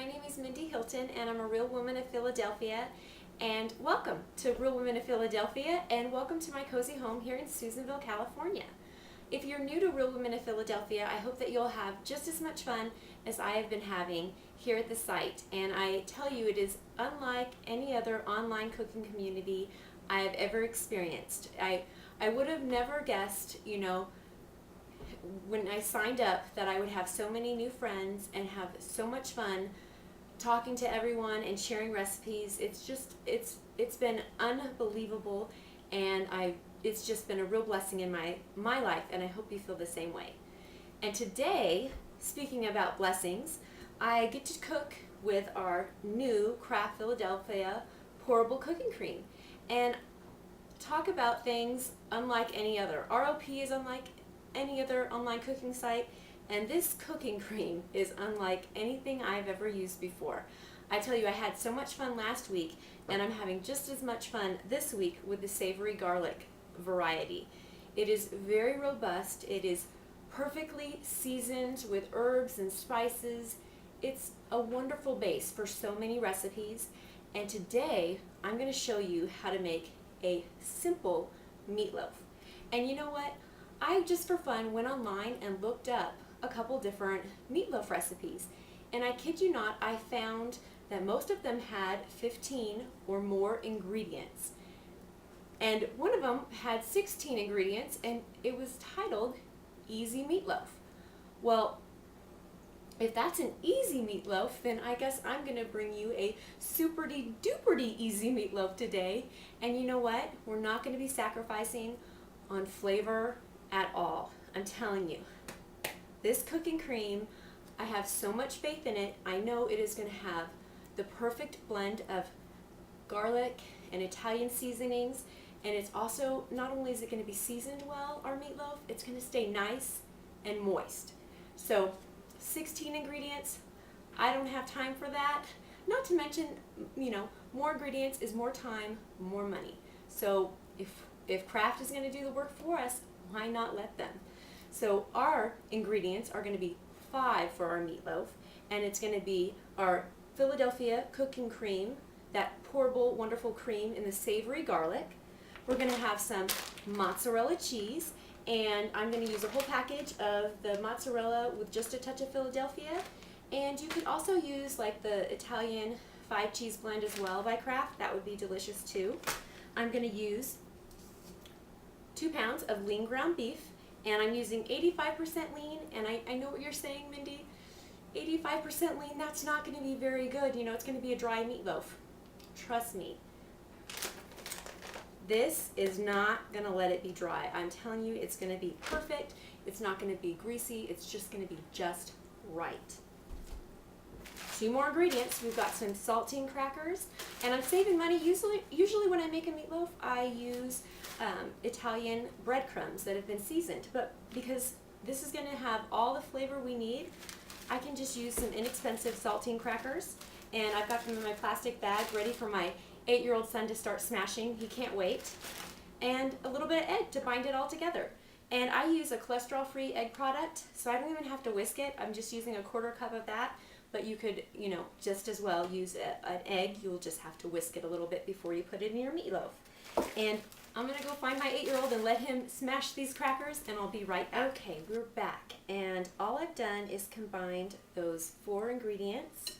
My name is Mindie Hilton, and I'm a Real Woman of Philadelphia. And welcome to Real Women of Philadelphia, and welcome to my cozy home here in Susanville, California. If you're new to Real Women of Philadelphia, I hope that you'll have just as much fun as I have been having here at the site. And I tell you, it is unlike any other online cooking community I have ever experienced. I would have never guessed, when I signed up, that I would have so many new friends and have so much fun talking to everyone and sharing recipes. It's been unbelievable, and it's just been a real blessing in my life, and I hope you feel the same way. And today, speaking about blessings, I get to cook with our new Kraft Philadelphia pourable cooking cream and talk about things unlike any other. ROP is unlike any other online cooking site, and this cooking cream is unlike anything I've ever used before. I tell you, I had so much fun last week, and I'm having just as much fun this week with the savory garlic variety. It is very robust. It is perfectly seasoned with herbs and spices. It's a wonderful base for so many recipes, and today I'm going to show you how to make a simple meatloaf. And you know what? I just for fun went online and looked up a couple different meatloaf recipes, and I kid you not, I found that most of them had 15 or more ingredients, and one of them had 16 ingredients, and it was titled Easy Meatloaf. Well, if that's an easy meatloaf, then I guess I'm going to bring you a superdy-duperdy easy meatloaf today. And you know what? We're not going to be sacrificing on flavor at all. I'm telling you. This cooking cream, I have so much faith in it. I know it is going to have the perfect blend of garlic and Italian seasonings. And it's also, not only is it going to be seasoned well, our meatloaf, it's going to stay nice and moist. So 16 ingredients, I don't have time for that. Not to mention, more ingredients is more time, more money. So if Kraft is going to do the work for us, why not let them? So our ingredients are going to be 5 for our meatloaf, and it's going to be our Philadelphia Cooking Creme, that pourable wonderful cream in the savory garlic. We're going to have some mozzarella cheese, and I'm going to use a whole package of the mozzarella with just a touch of Philadelphia. And you could also use like the Italian 5 cheese blend as well by Kraft. That would be delicious too. I'm going to use 2 pounds of lean ground beef, and I'm using 85% lean. And I know what you're saying, Mindy. 85% lean, that's not going to be very good. It's going to be a dry meatloaf. Trust me. This is not going to let it be dry. I'm telling you, it's going to be perfect. It's not going to be greasy. It's just going to be just right. 2 more ingredients. We've got some saltine crackers, and I'm saving money. Usually when I make a meatloaf, I use Italian breadcrumbs that have been seasoned, but because this is going to have all the flavor we need, I can just use some inexpensive saltine crackers, and I've got them in my plastic bag ready for my 8-year-old son to start smashing. He can't wait. And a little bit of egg to bind it all together. And I use a cholesterol-free egg product, so I don't even have to whisk it. I'm just using a 1/4 cup of that, but you could, just as well use an egg. You'll just have to whisk it a little bit before you put it in your meatloaf. And I'm going to go find my 8-year-old and let him smash these crackers, and I'll be right back. Okay, we're back. And all I've done is combined those 4 ingredients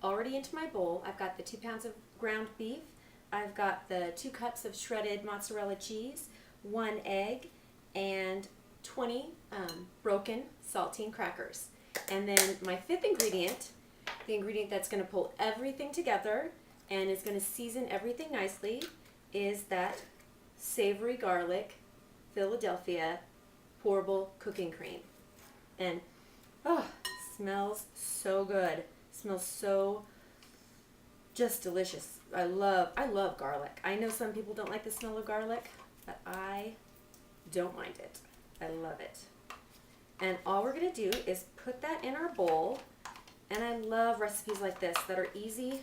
already into my bowl. I've got the 2 pounds of ground beef. I've got the 2 cups of shredded mozzarella cheese, 1 egg, and 20 broken saltine crackers. And then my 5th ingredient, the ingredient that's going to pull everything together and is going to season everything nicely, is that savory garlic Philadelphia pourable cooking cream. And smells so good. Smells so just delicious. I love garlic. I know some people don't like the smell of garlic, but I don't mind it. I love it. And all we're going to do is put that in our bowl. And I love recipes like this that are easy,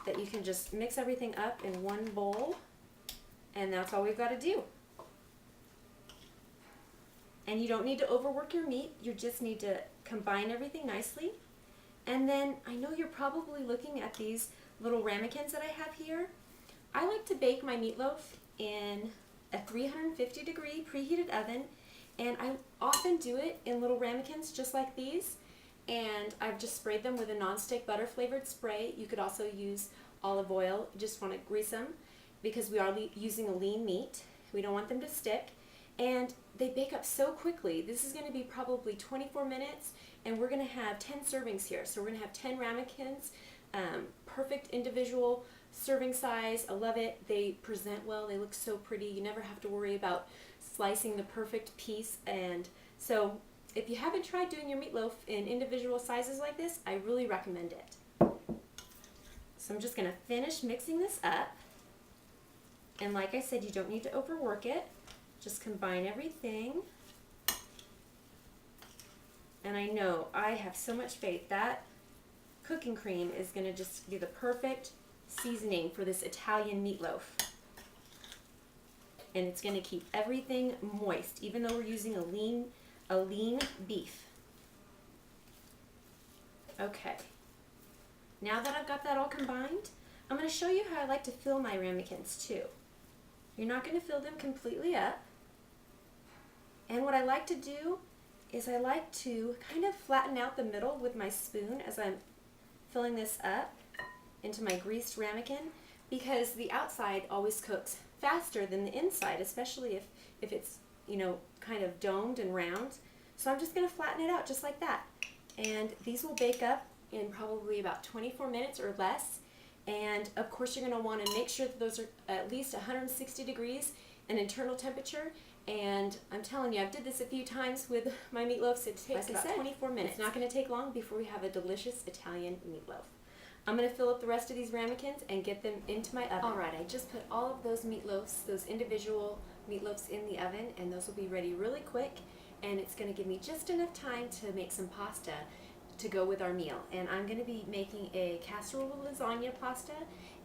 that you can just mix everything up in one bowl, and that's all we've got to do. And you don't need to overwork your meat. You just need to combine everything nicely And then I know you're probably looking at these little ramekins that I have here. I like to bake my meatloaf in a 350 degree preheated oven, and I often do it in little ramekins just like these, and I've just sprayed them with a nonstick butter flavored spray. You could also use olive oil. You just want to grease them because we are using a lean meat. We don't want them to stick, and they bake up so quickly. This is going to be probably 24 minutes, and we're going to have 10 servings here. So we're going to have 10 ramekins, perfect individual serving size. I love it. They present well. They look so pretty. You never have to worry about slicing the perfect piece. And so if you haven't tried doing your meatloaf in individual sizes like this, I really recommend it. So I'm just going to finish mixing this up. And like I said, you don't need to overwork it. Just combine everything. And I know I have so much faith that cooking cream is going to just be the perfect seasoning for this Italian meatloaf. And it's going to keep everything moist, even though we're using a lean beef. Okay. Now that I've got that all combined, I'm going to show you how I like to fill my ramekins too. You're not going to fill them completely up. And what I like to do is I like to kind of flatten out the middle with my spoon as I'm filling this up into my greased ramekin, because the outside always cooks faster than the inside, especially if it's, you know, kind of domed and round. So I'm just going to flatten it out just like that. And these will bake up in probably about 24 minutes or less. And of course you're going to want to make sure that those are at least 160 degrees in internal temperature. And I'm telling you, I've did this a few times with my meatloafs. It takes about 24 minutes. It's not going to take long before we have a delicious Italian meatloaf. I'm going to fill up the rest of these ramekins and get them into my oven. Alright, I just put all of those meatloafs, those individual meatloafs in the oven, and those will be ready really quick. And it's going to give me just enough time to make some pasta to go with our meal. And I'm going to be making a casserole lasagna pasta.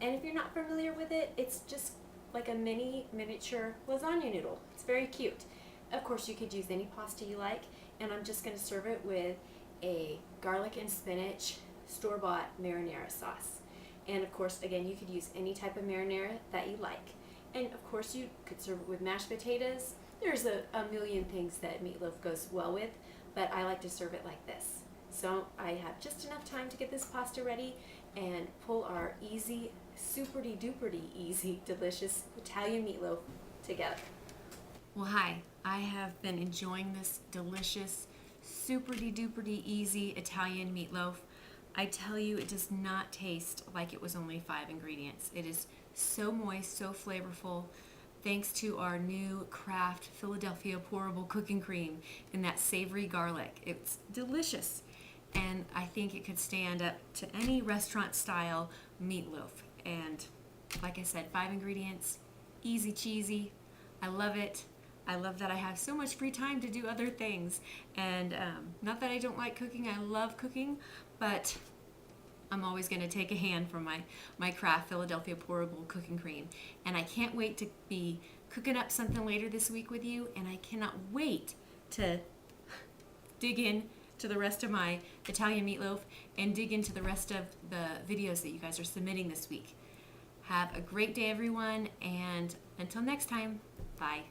And if you're not familiar with it, it's just like a miniature lasagna noodle. It's very cute. Of course, you could use any pasta you like. And I'm just going to serve it with a garlic and spinach store-bought marinara sauce. And of course, again, you could use any type of marinara that you like. And of course, you could serve it with mashed potatoes. There's a million things that meatloaf goes well with, but I like to serve it like this. So I have just enough time to get this pasta ready and pull our easy, super-duper easy, delicious Italian meatloaf together. Well, hi. I have been enjoying this delicious, super-duper easy Italian meatloaf. I tell you, it does not taste like it was only 5 ingredients. It is so moist, so flavorful, thanks to our new Kraft Philadelphia pourable cooking cream in that savory garlic. It's delicious, and I think it could stand up to any restaurant-style meatloaf. And like I said, 5 ingredients, easy cheesy. I love it. I love that I have so much free time to do other things. And not that I don't like cooking, I love cooking, but I'm always going to take a hand from my Kraft Philadelphia pourable cooking cream. And I can't wait to be cooking up something later this week with you, and I cannot wait to dig in to the rest of my Italian meatloaf and dig into the rest of the videos that you guys are submitting this week. Have a great day, everyone, and until next time, bye.